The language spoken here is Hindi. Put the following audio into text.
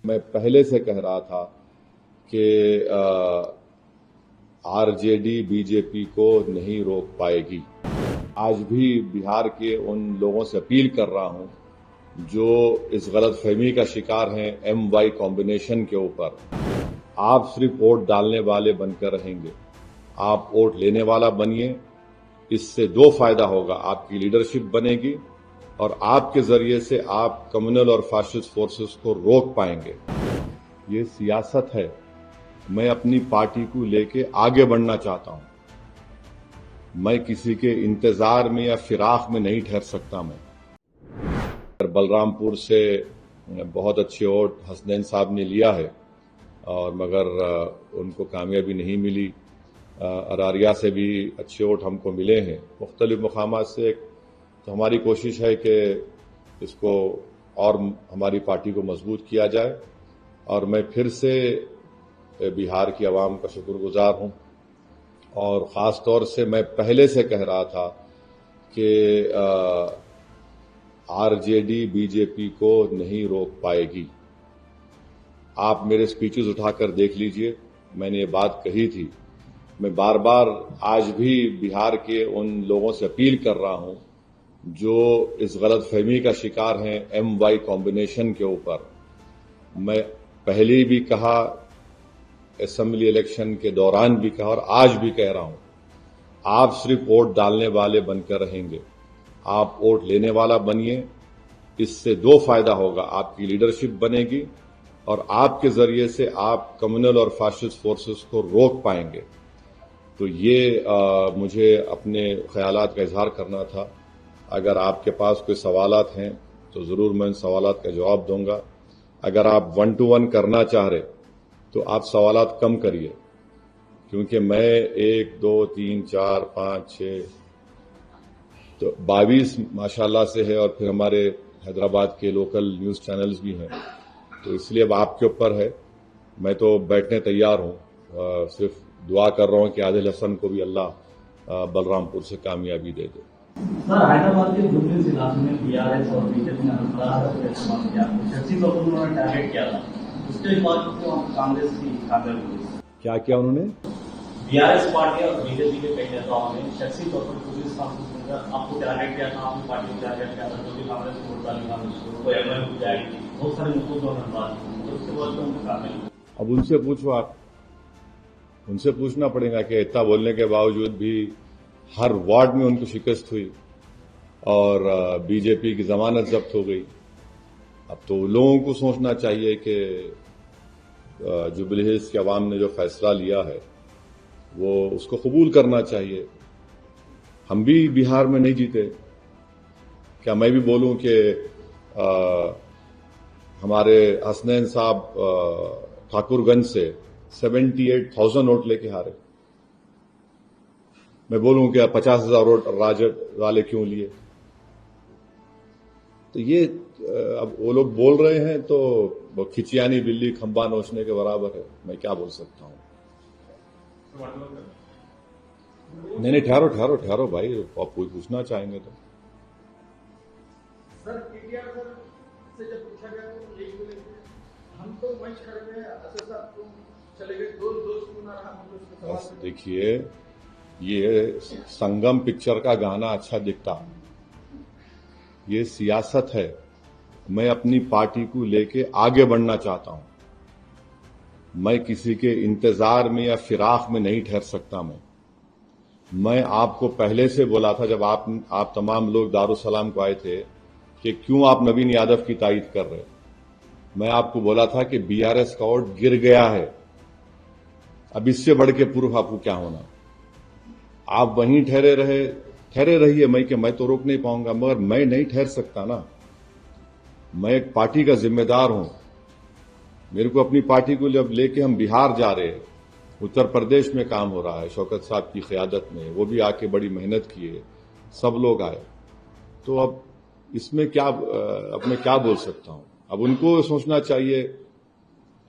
मैं पहले से कह रहा था कि आरजेडी बीजेपी को नहीं रोक पाएगी। आज भी बिहार के उन लोगों से अपील कर रहा हूं जो इस गलतफहमी का शिकार हैं एम वाई कॉम्बिनेशन के ऊपर। आप सिर्फ वोट डालने वाले बनकर रहेंगे, आप वोट लेने वाला बनिए। इससे दो फायदा होगा, आपकी लीडरशिप बनेगी और आपके जरिए से आप कम्युनल और फाशिस्ट फोर्सेस को रोक पाएंगे। ये सियासत है। मैं अपनी पार्टी को लेके आगे बढ़ना चाहता हूं। मैं किसी के इंतजार में या फिराक में नहीं ठहर सकता। मैं बलरामपुर से बहुत अच्छे वोट हसनैन साहब ने लिया है और मगर उनको कामयाबी नहीं मिली। अरारिया से भी अच्छे वोट हमको मिले हैं मुख्तलिफ मकामात से। तो हमारी कोशिश है कि इसको और हमारी पार्टी को मजबूत किया जाए और मैं फिर से बिहार की आवाम का शुक्रगुजार हूं। और ख़ास तौर से मैं पहले से कह रहा था कि आरजेडी बीजेपी को नहीं रोक पाएगी। आप मेरे स्पीचेस उठाकर देख लीजिए, मैंने ये बात कही थी। मैं बार बार आज भी बिहार के उन लोगों से अपील कर रहा हूं जो इस गलतफहमी का शिकार हैं एम वाई कॉम्बिनेशन के ऊपर। मैं पहले भी कहा, असेंबली इलेक्शन के दौरान भी कहा और आज भी कह रहा हूं, आप सिर्फ वोट डालने वाले बनकर रहेंगे, आप वोट लेने वाला बनिए। इससे दो फायदा होगा, आपकी लीडरशिप बनेगी और आपके जरिए से आप कम्युनल और फाशिस्ट फोर्सेस को रोक पाएंगे। तो ये मुझे अपने ख्यालात का इजहार करना था। अगर आपके पास कोई सवालात हैं तो जरूर मैं उन सवालात का जवाब दूंगा। अगर आप 1 to 1 करना चाह रहे तो आप सवालात कम करिए, क्योंकि मैं 1 2 3 4 5 6 तो 22 माशाल्लाह से है और फिर हमारे हैदराबाद के लोकल न्यूज चैनल्स भी हैं। तो इसलिए अब आपके ऊपर है। मैं तो बैठने तैयार हूं, सिर्फ दुआ कर रहा हूं कि आदिल हसन को भी अल्लाह बलरामपुर से कामयाबी दे दे। सर, हैदराबाद के जुबली इलाके में बीआरएस और बीजेपी ने इस्तेमाल किया, शशि कपूर उन्होंने टारगेट किया था। उसके बाद कांग्रेस की कामयाबी हुई। क्या किया उन्होंने? बीआरएस पार्टी और बीजेपी के कई नेताओं ने शशि कपूर को आपको टारगेट किया था, आपकी पार्टी को टारगेट किया था, जो कि कांग्रेस को वोट डालेगा, उसको एमएलए जाएगी, बहुत सारे मुद्दों पर बात की। उसके बाद तो उनको कामयाबी। अब उनसे पूछो, आप उनसे पूछना पड़ेगा कि इतना बोलने के बावजूद भी हर वार्ड में उनको शिकस्त हुई और बीजेपी की जमानत जब्त हो गई। अब तो लोगों को सोचना चाहिए कि जुबली हिल्स की आवाम ने जो फैसला लिया है वो उसको कबूल करना चाहिए। हम भी बिहार में नहीं जीते। क्या मैं भी बोलूं कि हमारे हसनैन साहब ठाकुरगंज से 78,000 वोट लेके हारे? मैं बोलूं कि 50,000 वोट राजद वाले क्यों लिए? तो ये अब वो लोग बोल रहे हैं तो वो खिचियानी बिल्ली खंबा नोचने के बराबर है। मैं क्या बोल सकता हूं? नहीं, ठहरो भाई, आप कोई पूछना चाहेंगे तो। सर, पीटीआर सर से जब पूछा गया तो यही बोले हम तो मंच करेंगे, असर तो चले गए, दोस्त क्यों ना रहा। बस देखिए, ये संगम पिक्चर का गाना अच्छा दिखता, ये सियासत है। मैं अपनी पार्टी को लेके आगे बढ़ना चाहता हूं। मैं किसी के इंतजार में या फिराक में नहीं ठहर सकता। मैं आपको पहले से बोला था, जब आप तमाम लोग दारुसलाम को आए थे, कि क्यों आप नवीन यादव की तायीद कर रहे। मैं आपको बोला था कि बीआरएस का वोट गिर गया है, अब इससे बढ़ के पूर्व आपको क्या होना। आप वहीं ठहरे रहिए। मैं तो रोक नहीं पाऊंगा, मगर मैं नहीं ठहर सकता ना। मैं एक पार्टी का जिम्मेदार हूं। मेरे को अपनी पार्टी को जब लेके हम बिहार जा रहे हैं, उत्तर प्रदेश में काम हो रहा है शौकत साहब की क़यादत में, वो भी आके बड़ी मेहनत किए, सब लोग आए। तो अब इसमें क्या, अब मैं क्या बोल सकता हूं? अब उनको सोचना चाहिए